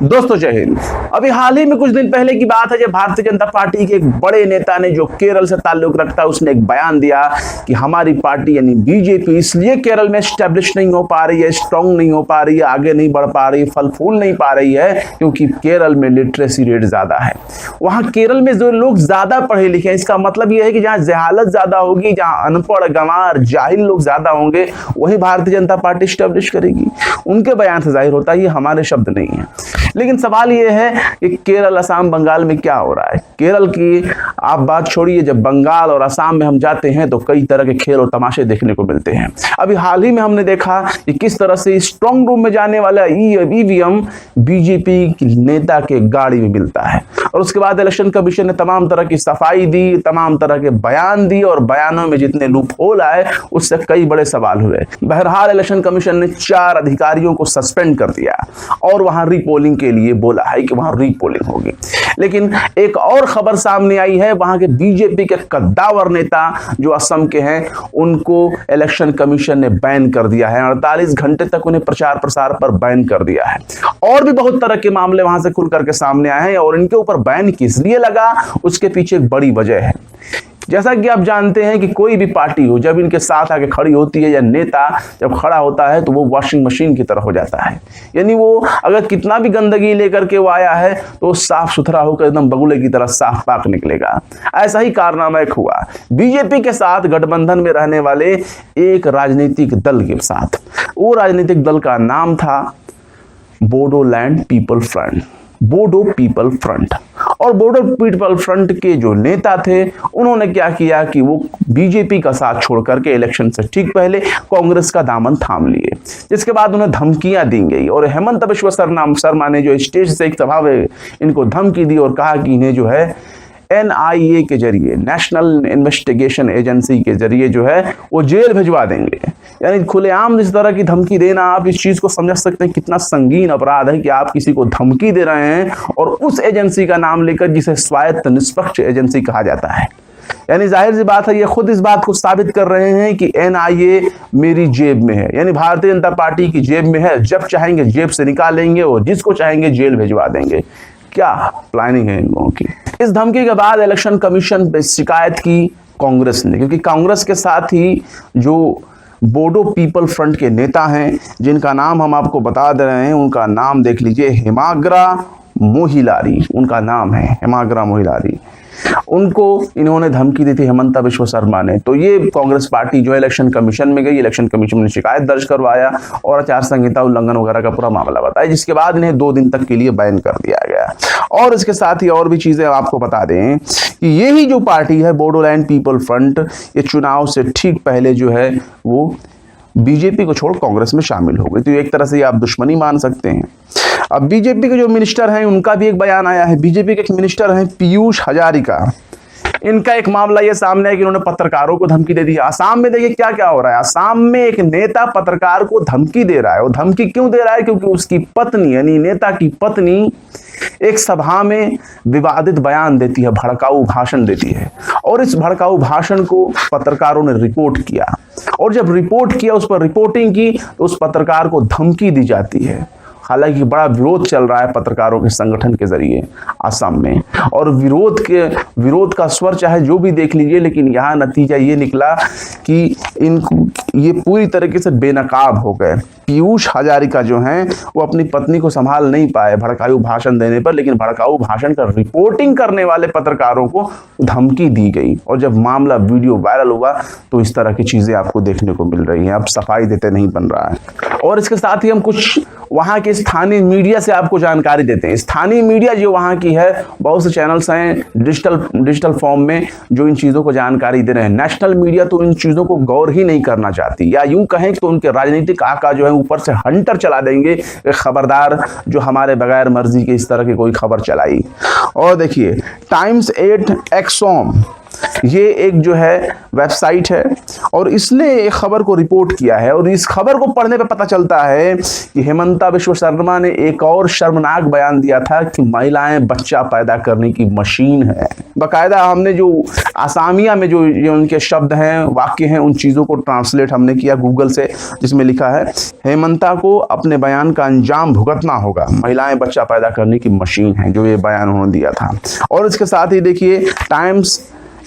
दोस्तों जय हिंद। अभी हाल ही में कुछ दिन पहले की बात है जब भारतीय जनता पार्टी के एक बड़े नेता ने, जो केरल से ताल्लुक रखता है, उसने एक बयान दिया कि हमारी पार्टी यानी बीजेपी इसलिए केरल में स्टैब्लिश नहीं हो पा रही है, स्ट्रांग नहीं हो पा रही है, आगे नहीं बढ़ पा रही है, फल फूल नहीं पा रही है, क्योंकि केरल में लिटरेसी रेट ज्यादा है। वहां केरल में जो लोग ज्यादा पढ़े लिखे हैं, इसका मतलब यह है कि जहां जहालत ज्यादा होगी, जहां अनपढ़ गंवार जाहिल लोग ज्यादा होंगे, वही भारतीय जनता पार्टी स्टैब्लिश करेगी। उनके बयान से जाहिर होता है ये हमारे शब्द नहीं है। लेकिन सवाल यह है कि केरल, असम, बंगाल में क्या हो रहा है। केरल की आप बात छोड़िए, जब बंगाल और असम में हम जाते हैं तो कई तरह के खेल और तमाशे देखने को मिलते हैं। अभी हाल ही में हमने देखा कि किस तरह से स्ट्रांग रूम में जाने वाला ईवीएम बीजेपी की नेता के गाड़ी में मिलता है, और उसके बाद इलेक्शन कमीशन ने तमाम तरह की सफाई दी, तमाम तरह के बयान दिए, और बयानों में जितने लूप होल आए उससे कई बड़े सवाल हुए। बहरहाल इलेक्शन कमीशन ने 4 अधिकारियों को सस्पेंड कर दिया और वहां रीपोलिंग के लिए बोला है कि वहां रीपोलिंग होगी। लेकिन एक और खबर सामने आई है, वहां के बीजेपी के कद्दावर नेता जो असम के हैं, उनको इलेक्शन कमीशन ने बैन कर दिया है। 48 घंटे तक उन्हें प्रचार प्रसार पर बैन कर दिया है। और भी बहुत तरह के मामले वहां से खुल करके सामने आए हैं, और इनके ऊपर बैन किस लिए लगा, उसके पीछे एक बड़ी वजह है। जैसा कि आप जानते हैं कि कोई भी पार्टी हो, जब इनके साथ आके खड़ी होती है या नेता जब खड़ा होता है, तो वो वॉशिंग मशीन की तरह हो जाता है। यानी वो अगर कितना भी गंदगी लेकर के वो आया है तो साफ सुथरा होकर एकदम बगुले की तरह साफ पाक निकलेगा। ऐसा ही कारनामा एक हुआ बीजेपी के साथ गठबंधन में रहने वाले एक राजनीतिक दल के साथ। वो राजनीतिक दल का नाम था Bodoland people front, Bodo people front. और बोडो पीपल फ्रंट के जो नेता थे, उन्होंने क्या किया कि वो बीजेपी का साथ छोड़ करके इलेक्शन से ठीक पहले कांग्रेस का दामन थाम लिए, जिसके बाद उन्हें धमकियां दी गई। और हेमंत बिश्व शर्मा ने जो स्टेज से एक सभा में इनको धमकी दी और कहा कि इन्हें जो है NIA के जरिए, नेशनल इन्वेस्टिगेशन एजेंसी के जरिए जो है वो जेल भिजवा देंगे। यानी खुलेआम इस तरह की धमकी देना, आप इस चीज को समझ सकते हैं कितना संगीन अपराध है कि आप किसी को धमकी दे रहे हैं और उस एजेंसी का नाम लेकर जिसे स्वायत्त निष्पक्ष एजेंसी कहा जाता है। यानी जाहिर सी बात है, ये खुद इस बात को साबित कर रहे हैं कि NIA मेरी जेब में है, यानी भारतीय जनता पार्टी की जेब में है। जब चाहेंगे जेब से निकालेंगे और जिसको चाहेंगे जेल भिजवा देंगे। क्या प्लानिंग है इन लोगों की। इस धमकी के बाद इलेक्शन कमीशन पे शिकायत की कांग्रेस ने, क्योंकि कांग्रेस के साथ ही जो बोडो पीपल फ्रंट के नेता हैं, जिनका नाम हम आपको बता दे रहे हैं, उनका नाम देख लीजिए, हेमाग्रा मोहिलारी उनका नाम है, हेमाग्रा मोहिलारी। उनको इन्होंने धमकी दी थी हेमंत बिश्व शर्मा ने। तो ये कांग्रेस पार्टी जो इलेक्शन कमीशन में गई, इलेक्शन कमीशन ने शिकायत दर्ज करवाया और आचार संहिता उल्लंघन वगैरह का पूरा मामला बताया, जिसके बाद इन्हें 2 दिन तक के लिए बैन कर दिया गया। और इसके साथ ही और भी चीजें आपको बता दें कि यही जो पार्टी है बोडोलैंड पीपल फ्रंट, ये चुनाव से ठीक पहले जो है वो बीजेपी को छोड़ कांग्रेस में शामिल हो गई। तो एक तरह से आप दुश्मनी मान सकते हैं। अब बीजेपी के जो मिनिस्टर हैं, उनका भी एक बयान आया है। बीजेपी के एक मिनिस्टर हैं पीयूष हजारिका, इनका एक मामला ये सामने है कि उन्होंने पत्रकारों को धमकी दे दी है। आसाम में देखिए क्या क्या हो रहा है। आसाम में एक नेता पत्रकार को धमकी दे रहा है। वो धमकी क्यों दे रहा है? क्योंकि उसकी पत्नी, यानी नेता की पत्नी, एक सभा में विवादित बयान देती है, भड़काऊ भाषण देती है, और इस भड़काऊ भाषण को पत्रकारों ने रिपोर्ट किया, और जब रिपोर्ट किया, उस पर रिपोर्टिंग की, तो उस पत्रकार को धमकी दी जाती है। हालांकि बड़ा विरोध चल रहा है पत्रकारों के संगठन के जरिए असम में, और विरोध का स्वर चाहे जो भी देख लीजिए, लेकिन यहाँ नतीजा ये निकला कि इनको ये पूरी तरीके से बेनकाब हो गए। पीयूष हजारिका जो हैं वो अपनी पत्नी को संभाल नहीं पाए भड़काऊ भाषण देने पर, लेकिन भड़काऊ भाषण का रिपोर्टिंग करने वाले पत्रकारों को धमकी दी गई। और जब मामला वीडियो वायरल हुआ तो इस तरह की चीजें आपको देखने को मिल रही हैं। अब सफाई देते नहीं बन रहा है। और इसके साथ ही हम कुछ वहाँ के स्थानीय मीडिया से आपको जानकारी देते हैं। स्थानीय मीडिया जो वहाँ की है, बहुत से चैनल्स हैं डिजिटल फॉर्म में जो इन चीज़ों को जानकारी दे रहे हैं। नेशनल मीडिया तो इन चीज़ों को गौर ही नहीं करना चाहती, या यूं कहें तो उनके राजनीतिक आका जो है ऊपर से हंटर चला देंगे, खबरदार जो हमारे बगैर मर्जी के इस तरह की कोई खबर चलाई। और देखिए टाइम्स 8 एक्सोम ये एक जो है वेबसाइट है और इसने एक खबर को रिपोर्ट किया है और इस खबर को पढ़ने पे पता चलता है कि हेमंता बिश्व शर्मा ने एक और शर्मनाक बयान दिया था कि महिलाएं बच्चा पैदा करने की मशीन है। बाकायदा हमने जो आसामिया में जो ये उनके शब्द हैं, वाक्य हैं, उन चीज़ों को ट्रांसलेट हमने किया गूगल से, जिसमें लिखा है हेमंता को अपने बयान का अंजाम भुगतना होगा, महिलाएं बच्चा पैदा करने की मशीन है, जो ये बयान उन्होंने दिया था। और इसके साथ ही देखिए टाइम्स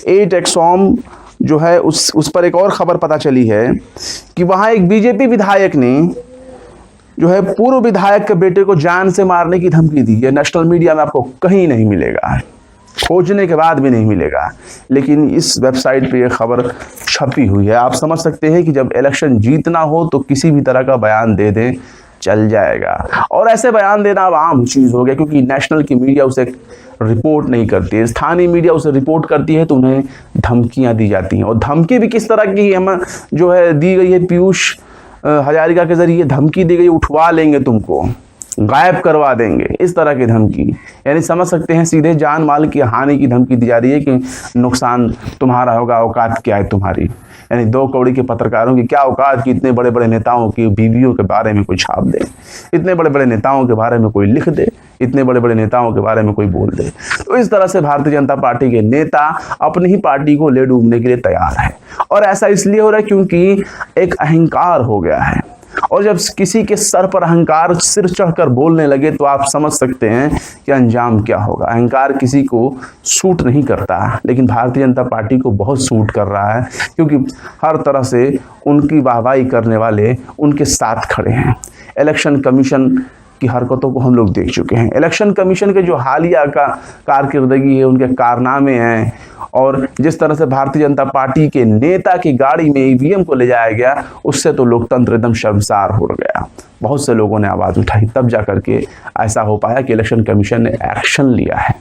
8 एक्सॉम जो है उस पर एक और खबर पता चली है कि वहाँ एक बीजेपी विधायक ने जो है पूर्व विधायक के बेटे को जान से मारने की धमकी दी है। नेशनल मीडिया में आपको कहीं नहीं मिलेगा, खोजने के बाद भी नहीं मिलेगा, लेकिन इस वेबसाइट पे ये खबर छपी हुई है। आप समझ सकते हैं कि जब इलेक्शन जीतना हो तो किसी भी तरह का बयान दे दें, चल जाएगा। और ऐसे बयान देना अब आम चीज़ हो गया, क्योंकि नेशनल की मीडिया उसे रिपोर्ट नहीं करती है, स्थानीय मीडिया उसे रिपोर्ट करती है तो उन्हें धमकियां दी जाती हैं। और धमकी भी किस तरह की हम जो है दी गई है, पीयूष हजारिका के जरिए धमकी दी गई, उठवा लेंगे तुमको, गायब करवा देंगे, इस तरह की धमकी। यानी समझ सकते हैं सीधे जान माल की हानि की धमकी दी जा रही है कि नुकसान तुम्हारा होगा, औकात क्या है तुम्हारी। यानी 2 कौड़ी के पत्रकारों की क्या औकात कि इतने बड़े बड़े नेताओं की बीवियों के बारे में कोई छाप दे, इतने बड़े बड़े नेताओं के बारे में कोई लिख दे, इतने बड़े बड़े नेताओं के बारे में कोई बोल दे। तो इस तरह से भारतीय जनता पार्टी के नेता अपनी ही पार्टी को ले डूबने के लिए तैयार है। और ऐसा इसलिए हो रहा है क्योंकि एक अहंकार हो गया है, और जब किसी के सर पर अहंकार सिर चढ़कर बोलने लगे तो आप समझ सकते हैं कि अंजाम क्या होगा। अहंकार किसी को सूट नहीं करता, लेकिन भारतीय जनता पार्टी को बहुत सूट कर रहा है, क्योंकि हर तरह से उनकी वाहवाही करने वाले उनके साथ खड़े हैं। इलेक्शन कमीशन की हरकतों को हम लोग देख चुके हैं। इलेक्शन कमीशन के जो हालिया का कारकिर्दगी है, उनके कारनामे हैं, और जिस तरह से भारतीय जनता पार्टी के नेता की गाड़ी में ईवीएम को ले जाया गया, उससे तो लोकतंत्र एकदम शर्मसार हो गया। बहुत से लोगों ने आवाज़ उठाई, तब जा करके ऐसा हो पाया कि इलेक्शन कमीशन ने एक्शन लिया है।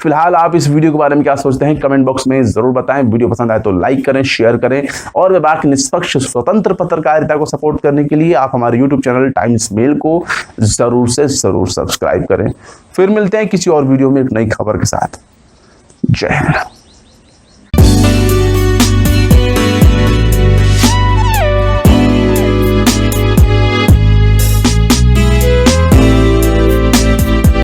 फिलहाल आप इस वीडियो के बारे में क्या सोचते हैं, कमेंट बॉक्स में ज़रूर बताएं। वीडियो पसंद आए तो लाइक करें, शेयर करें, और बाकी निष्पक्ष स्वतंत्र पत्रकारिता को सपोर्ट करने के लिए आप हमारे यूट्यूब चैनल टाइम्स मेल को ज़रूर से ज़रूर सब्सक्राइब करें। फिर मिलते हैं किसी और वीडियो में एक नई खबर के साथ। जय हिंद।